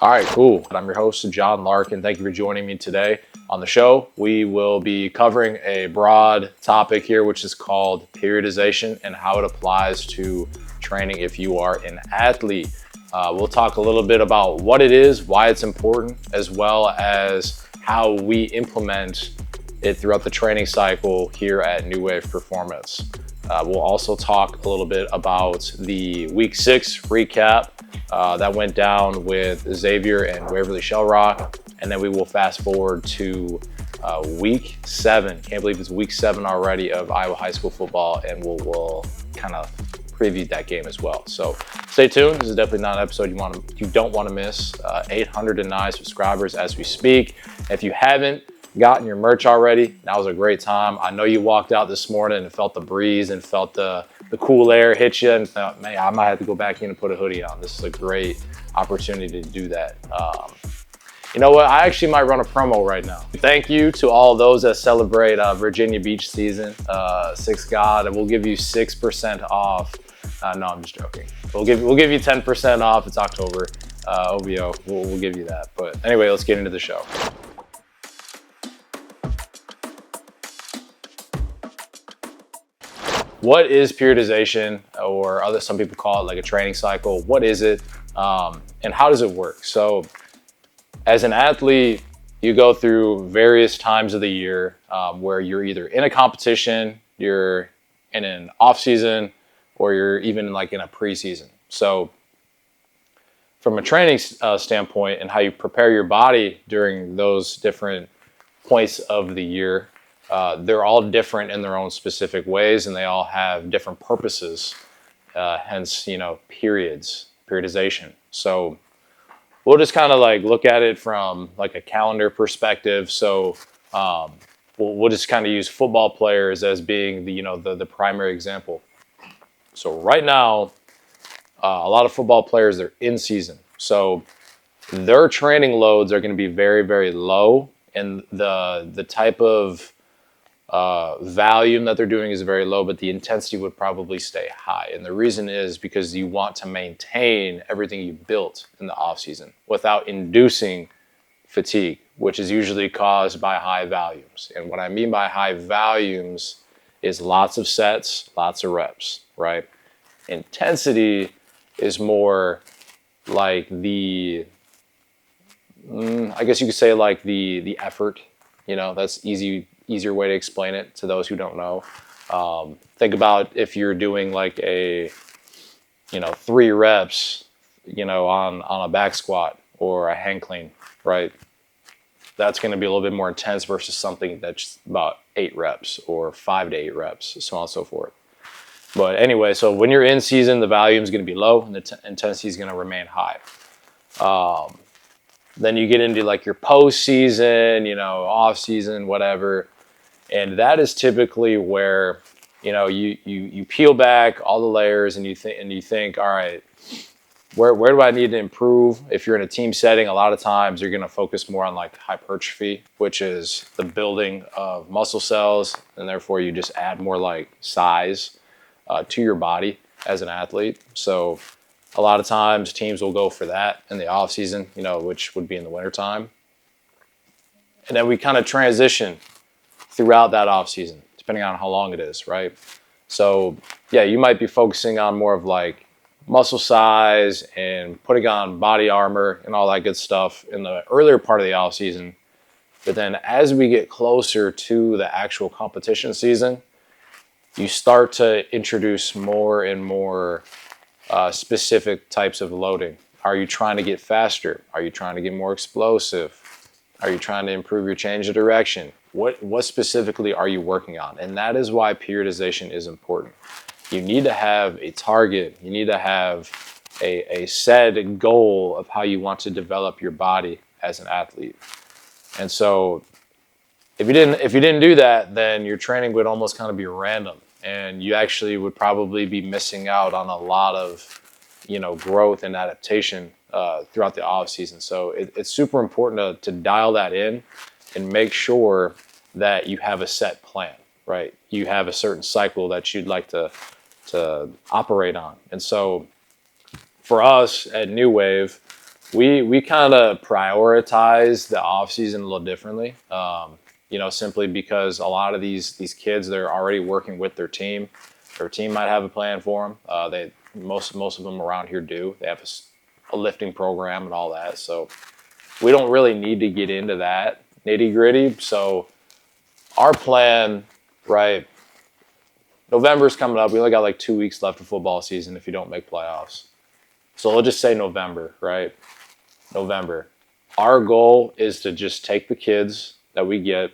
All right, cool. I'm your host, John Larkin. Thank you for joining me today. On the show, we will be covering a broad topic here, which is called periodization and how it applies to training if you are an athlete. We'll talk a little bit about what it is, why it's important, as well as how we implement it throughout the training cycle here at New Wave Performance. We'll also talk a little bit about the Week 6 recap that went down with Xavier and Waverly-Shell Rock, and then we will fast forward to Week 7. Can't believe it's Week 7 already of Iowa high school football, and we'll kind of preview that game as well. So stay tuned. This is definitely not an episode you don't want to miss. 809 subscribers as we speak. If you haven't gotten your merch already, that was a great time. I know you walked out this morning and felt the breeze and felt the cool air hit you and thought, man, I might have to go back in and put a hoodie on. This is a great opportunity to do that. You know what? I actually might run a promo right now. Thank you to all those that celebrate Virginia Beach season, 6 God, and we'll give you 6% off. No, I'm just joking. We'll give you 10% off. It's October. OVO, we'll give you that. But anyway, let's get into the show. What is periodization, or some people call it like a training cycle? What is it, and how does it work? So as an athlete, you go through various times of the year where you're either in a competition, you're in an off season, or you're even like in a preseason. So from a training standpoint and how you prepare your body during those different points of the year, they're all different in their own specific ways, and they all have different purposes, hence, periodization. So we'll just kind of like look at it from like a calendar perspective. So we'll just kind of use football players as being the primary example. So right now, a lot of football players, they're in season. So their training loads are going to be very, very low, and the type of volume that they're doing is very low, but the intensity would probably stay high. And the reason is because you want to maintain everything you built in the off season without inducing fatigue, which is usually caused by high volumes. And what I mean by high volumes is lots of sets, lots of reps, right? Intensity is more like I guess you could say like the effort, that's easier way to explain it to those who don't know. Think about if you're doing like a 3 reps on a back squat or a hang clean, right? That's going to be a little bit more intense versus something that's about 8 reps or 5 to 8 reps, so on and so forth. But anyway, so when you're in season, the volume is going to be low and the intensity is going to remain high. Then you get into like your post season, off season, whatever. And that is typically where, you peel back all the layers and you think, all right, where do I need to improve? If you're in a team setting, a lot of times you're going to focus more on like hypertrophy, which is the building of muscle cells. And therefore you just add more like size to your body as an athlete. So a lot of times teams will go for that in the off season, which would be in the wintertime. And then we kind of transition throughout that off season, depending on how long it is, right? So yeah, you might be focusing on more of like muscle size and putting on body armor and all that good stuff in the earlier part of the off season. But then as we get closer to the actual competition season, you start to introduce more and more specific types of loading. Are you trying to get faster? Are you trying to get more explosive? Are you trying to improve your change of direction? What specifically are you working on? And that is why periodization is important. You need to have a target. You need to have a set goal of how you want to develop your body as an athlete. And so if you didn't do that, then your training would almost kind of be random, and you actually would probably be missing out on a lot of growth and adaptation throughout the off season. So it's super important to dial that in and make sure that you have a set plan, right? You have a certain cycle that you'd like to operate on. And so for us at New Wave, we kind of prioritize the off season a little differently. Simply because a lot of these kids, they're already working with their team. Their team might have a plan for them. Most of them around here do. They have a lifting program and all that. So we don't really need to get into that nitty gritty. So our plan, right? November's coming up. We only got like 2 weeks left of football season if you don't make playoffs. So we'll just say November, right? November. Our goal is to just take the kids that we get.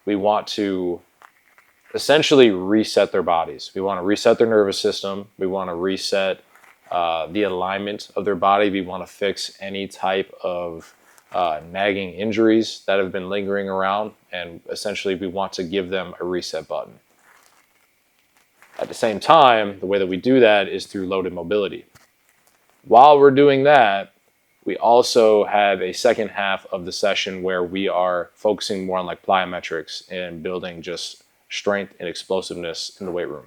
We want to essentially reset their bodies. We want to reset their nervous system. We want to reset the alignment of their body. We want to fix any type of nagging injuries that have been lingering around. And essentially, we want to give them a reset button. At the same time, the way that we do that is through loaded mobility. While we're doing that, we also have a second half of the session where we are focusing more on like plyometrics and building just strength and explosiveness in the weight room.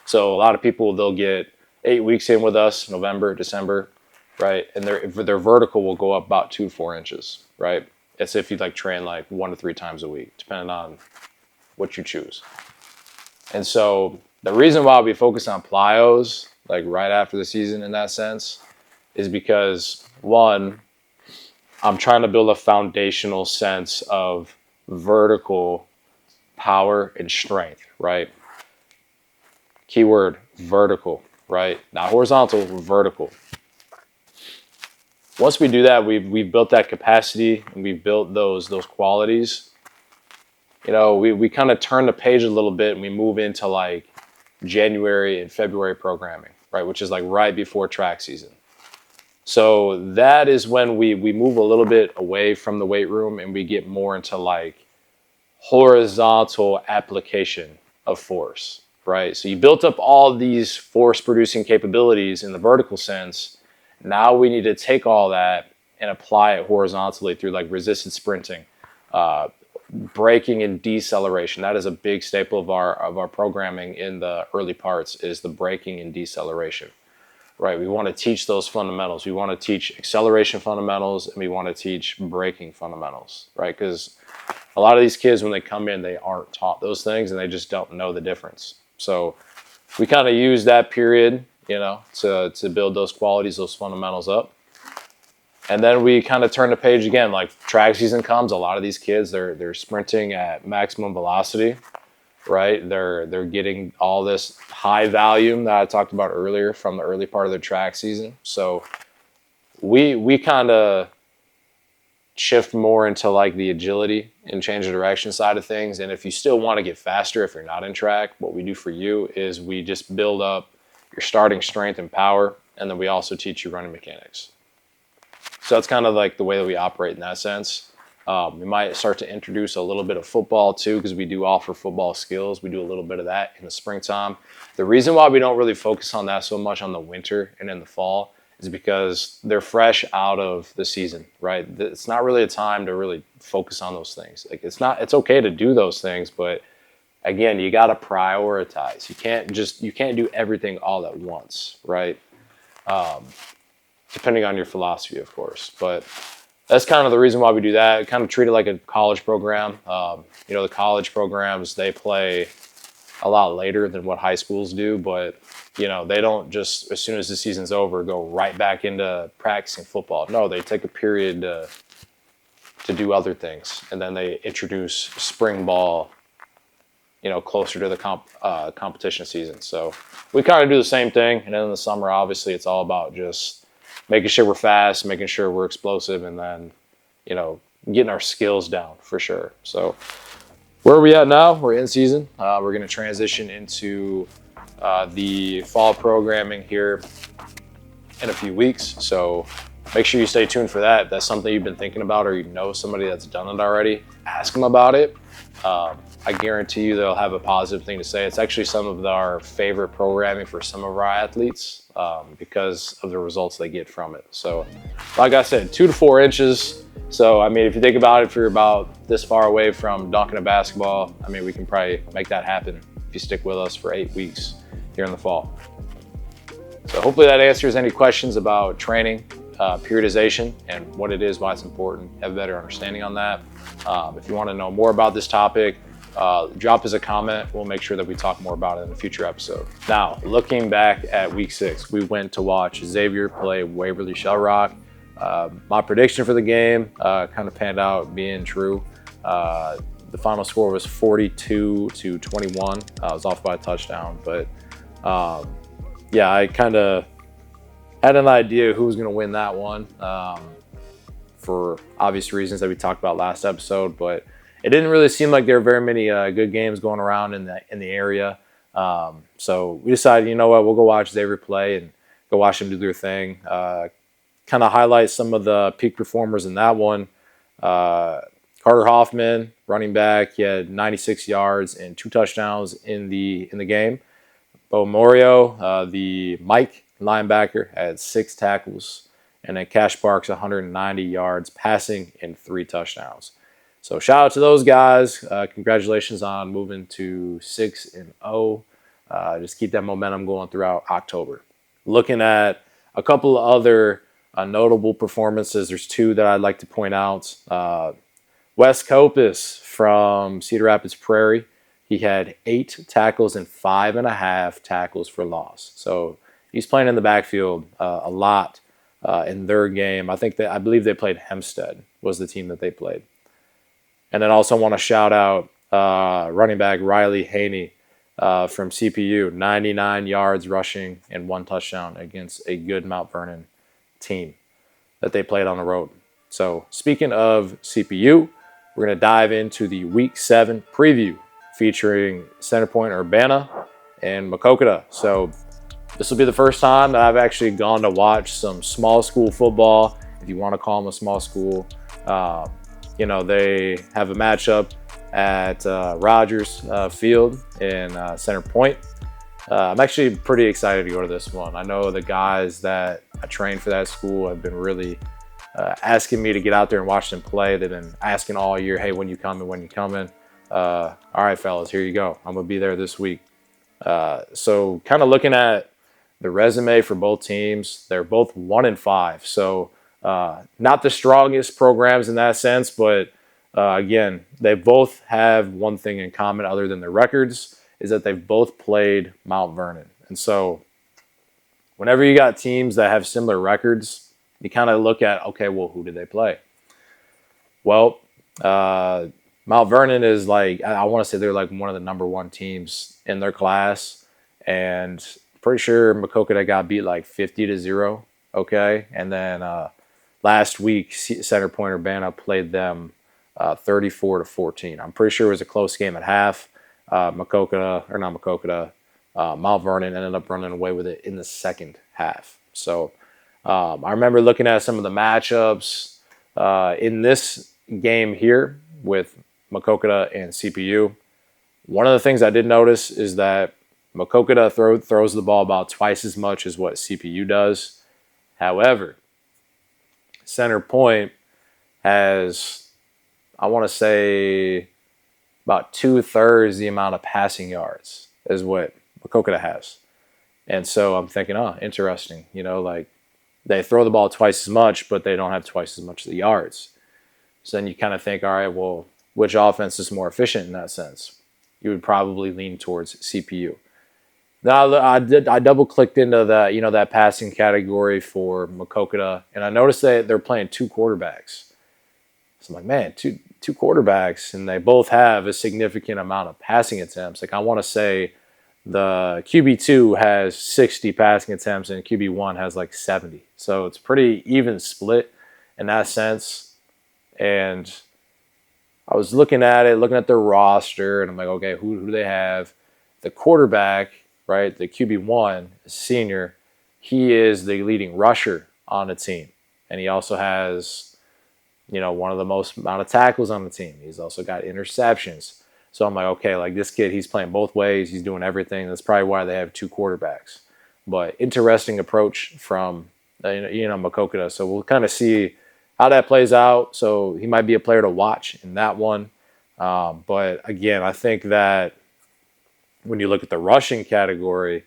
So a lot of people, they'll get 8 weeks in with us, November, December, right? And their vertical will go up about 2 to 4 inches, right? As if you like train like 1 to 3 times a week, depending on what you choose. And so the reason why we focus on plyos, like right after the season in that sense, is because, one, I'm trying to build a foundational sense of vertical power and strength, right? Keyword, vertical, right? Not horizontal, vertical. Once we do that, we've built that capacity and we've built those qualities. We kind of turn the page a little bit and we move into like January and February programming, right? Which is like right before track season. So that is when we move a little bit away from the weight room and we get more into like horizontal application of force, right? So you built up all these force producing capabilities in the vertical sense. Now we need to take all that and apply it horizontally through like resisted sprinting, braking and deceleration. That is a big staple of our programming in the early parts, is the braking and deceleration. Right, we want to teach those fundamentals. We want to teach acceleration fundamentals, and we want to teach braking fundamentals, right? Because a lot of these kids, when they come in, they aren't taught those things, and they just don't know the difference. So we kind of use that period, to build those qualities, those fundamentals up. And then we kind of turn the page again. Like track season comes, a lot of these kids, they're sprinting at maximum velocity. Right, they're getting all this high volume that I talked about earlier from the early part of their track season. So we kind of shift more into like the agility and change the direction side of things. And if you still want to get faster, if you're not in track, what we do for you is we just build up your starting strength and power, and then we also teach you running mechanics. So that's kind of like the way that we operate in that sense. We might start to introduce a little bit of football too, because we do offer football skills. We do a little bit of that in the springtime. The reason why we don't really focus on that so much on the winter and in the fall is because they're fresh out of the season, right? It's not really a time to really focus on those things. Like it's okay to do those things, but again, you got to prioritize. You can't do everything all at once, right? Depending on your philosophy, of course, but that's kind of the reason why we do that. Kind of treat it like a college program. The college programs, they play a lot later than what high schools do, but they don't just, as soon as the season's over, go right back into practicing football. No, they take a period to do other things, and then they introduce spring ball, closer to the competition season. So we kind of do the same thing, and then in the summer, obviously, it's all about just making sure we're fast, making sure we're explosive, and then, getting our skills down for sure. So where are we at now? We're in season. We're going to transition into the fall programming here in a few weeks. So make sure you stay tuned for that. If that's something you've been thinking about, or you know somebody that's done it already, ask them about it. I guarantee you they'll have a positive thing to say. It's actually some of our favorite programming for some of our athletes because of the results they get from it. So like I said, 2 to 4 inches. So, if you think about it, if you're about this far away from dunking a basketball, we can probably make that happen if you stick with us for 8 weeks here in the fall. So hopefully that answers any questions about training periodization and what it is, why it's important, have a better understanding on that. If you want to know more about this topic, drop us a comment. We'll make sure that we talk more about it in a future episode. Now, looking back at week 6, we went to watch Xavier play Waverly-Shell Rock. My prediction for the game kind of panned out being true. The final score was 42-21. I was off by a touchdown, but yeah, I kind of had an idea who was going to win that one for obvious reasons that we talked about last episode, but it didn't really seem like there were very many good games going around in the area. So we decided, you know what, we'll go watch Xavier play and go watch them do their thing. Kind of highlight some of the peak performers in that one. Carter Hoffman, running back, he had 96 yards and 2 touchdowns in the game. Bo Morio, the Mike linebacker, had 6 tackles. And then Cash Parks, 190 yards passing and 3 touchdowns. So shout out to those guys. Congratulations on moving to 6-0. Just keep that momentum going throughout October. Looking at a couple of other notable performances, there's 2 that I'd like to point out. Wes Copus from Cedar Rapids Prairie. He had 8 tackles and 5.5 tackles for loss. So he's playing in the backfield a lot in their game. I believe they played Hempstead was the team that they played. And then also want to shout out running back Riley Haney from CPU, 99 yards rushing and 1 touchdown against a good Mount Vernon team that they played on the road. So speaking of CPU, we're going to dive into the Week 7 preview featuring Center Point Urbana and Maquoketa. So this will be the first time that I've actually gone to watch some small school football, if you want to call them a small school. You know, they have a matchup at Rogers Field in Center Point. I'm actually pretty excited to go to this one. I know the guys that I trained for that school have been really asking me to get out there and watch them play. They've been asking all year, hey, when you coming, when you coming? All right, fellas, here you go. I'm going to be there this week. So kind of looking at the resume for both teams, they're both 1-5. So not the strongest programs in that sense, but again, they both have one thing in common other than their records, is that they've both played Mount Vernon. And so whenever you got teams that have similar records, you kind of look at, okay, well, who did they play? Well, Mount Vernon is like, I want to say they're like one of the number 1 teams in their class. And pretty sure Maquoketa got beat like 50-0. Okay. And then last week, Center Point Urbana played them 34-14. I'm pretty sure it was a close game at half. Mount Vernon ended up running away with it in the second half. So I remember looking at some of the matchups in this game here with Maquoketa and CPU. One of the things I did notice is that Maquoketa throws the ball about twice as much as what CPU does. However, Center Point has, I want to say, about 2/3 the amount of passing yards as what Maquoketa has. And so I'm thinking, oh, interesting. You know, like they throw the ball twice as much, but they don't have twice as much of the yards. So then you kind of think, all right, well, which offense is more efficient in that sense? You would probably lean towards CPU. Now I double clicked into that, that passing category for Maquoketa, and I noticed that they're playing 2 quarterbacks. So I'm like, man, two quarterbacks, and they both have a significant amount of passing attempts. Like I want to say the QB2 has 60 passing attempts and QB1 has like 70. So it's pretty even split in that sense. And I was looking at their roster, and I'm like, okay, who do they have? The quarterback, right, the QB1, senior, he is the leading rusher on the team. And he also has, one of the most amount of tackles on the team. He's also got interceptions. So I'm like, okay, like this kid, he's playing both ways. He's doing everything. That's probably why they have 2 quarterbacks. But interesting approach from, Maquoketa. So we'll kind of see how that plays out. So he might be a player to watch in that one. But again, I think that when you look at the rushing category,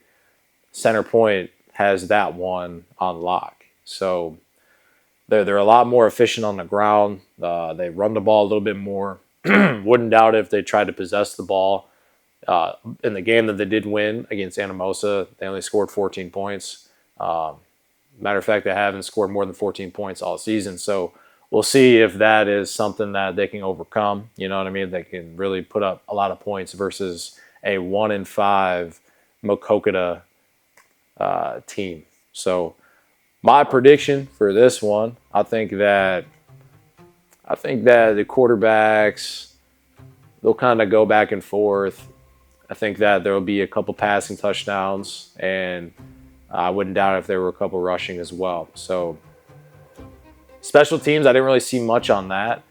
Center Point has that one on lock. So They're a lot more efficient on the ground. They run the ball a little bit more. Wouldn't doubt it if they tried to possess the ball. In the game that they did win against Anamosa, they only scored 14 points. Matter of fact, they haven't scored more than 14 points all season. So we'll see if that is something that they can overcome. You know what I mean? They can really put up a lot of points versus a 1-5 Makokata team. So my prediction for this one, I think that the quarterbacks, they'll kind of go back and forth. I think that there will be a couple passing touchdowns, and I wouldn't doubt if there were a couple rushing as well. So special teams, I didn't really see much on that.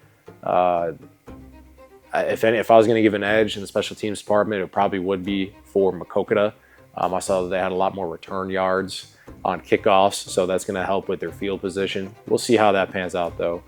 If I was going to give an edge in the special teams department, it probably would be for Makokata. I saw that they had a lot more return yards on kickoffs, so that's going to help with their field position. We'll see how that pans out, though.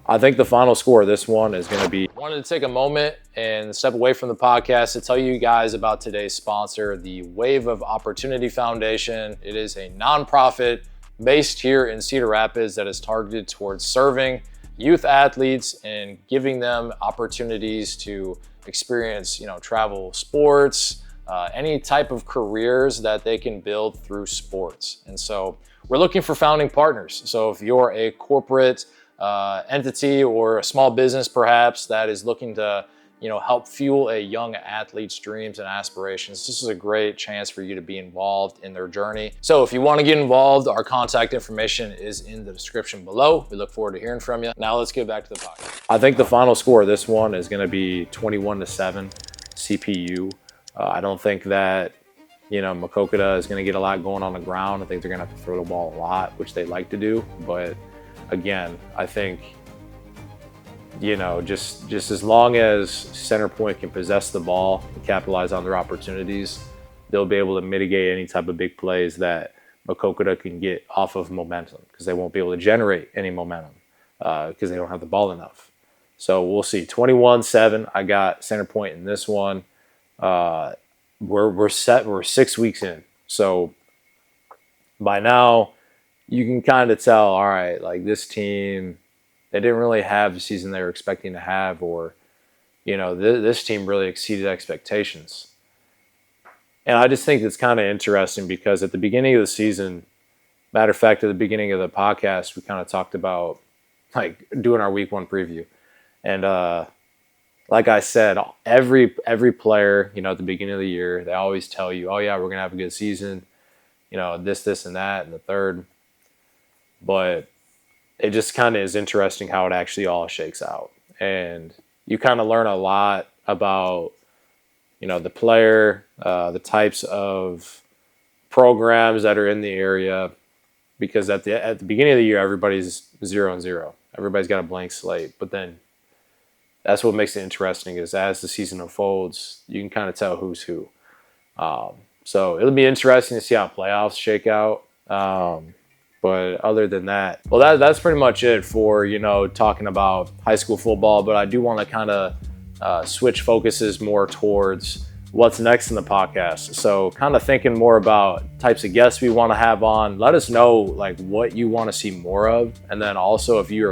I think the final score of this one is going to be... I wanted to take a moment and step away from the podcast to tell you guys about today's sponsor, the Wave of Opportunity Foundation. It is a nonprofit based here in Cedar Rapids that is targeted towards serving youth athletes and giving them opportunities to experience, travel sports, any type of careers that they can build through sports. And so we're looking for founding partners. So if you're a corporate entity or a small business perhaps that is looking to help fuel a young athlete's dreams and aspirations, this is a great chance for you to be involved in their journey. So if you want to get involved, our contact information is in the description below. We look forward to hearing from you. Now let's get back to the podcast. I think the final score of this one is going to be 21-7 CPU. I don't think that Makokata is going to get a lot going on the ground. I think they're going to have to throw the ball a lot, which they like to do. But again, I think just as long as center point can possess the ball and capitalize on their opportunities, they'll be able to mitigate any type of big plays that Makokata can get off of momentum, because they won't be able to generate any momentum because they don't have the ball enough. So we'll see. 21-7. I got center point in this one. We're set. We're 6 weeks in. So by now you can kind of tell, all right, like this team, they didn't really have the season they were expecting to have, or, this team really exceeded expectations. And I just think it's kind of interesting because at the beginning of the season, matter of fact, at the beginning of the podcast, we kind of talked about like doing our week 1 preview. And like I said, every player, at the beginning of the year, they always tell you, oh yeah, we're going to have a good season, this, and that, and the third. But it just kind of is interesting how it actually all shakes out. And you kind of learn a lot about, the player, the types of programs that are in the area, because at the beginning of the year, everybody's 0-0. Everybody's got a blank slate. But then that's what makes it interesting, is as the season unfolds, you can kind of tell who's who. So it'll be interesting to see how playoffs shake out. But other than that, well, that's pretty much it for, talking about high school football. But I do want to kind of switch focuses more towards what's next in the podcast. So kind of thinking more about types of guests we want to have on. Let us know like what you want to see more of. And then also if you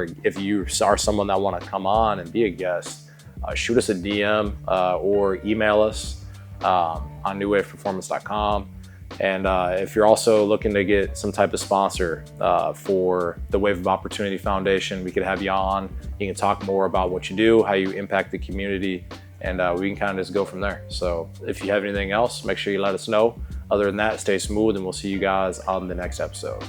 are someone that want to come on and be a guest, shoot us a DM or email us on newwaveperformance.com. And if you're also looking to get some type of sponsor for the Wave of Opportunity Foundation, we could have you on. You can talk more about what you do, how you impact the community, and we can kind of just go from there. So if you have anything else, make sure you let us know. Other than that, stay smooth, and we'll see you guys on the next episode.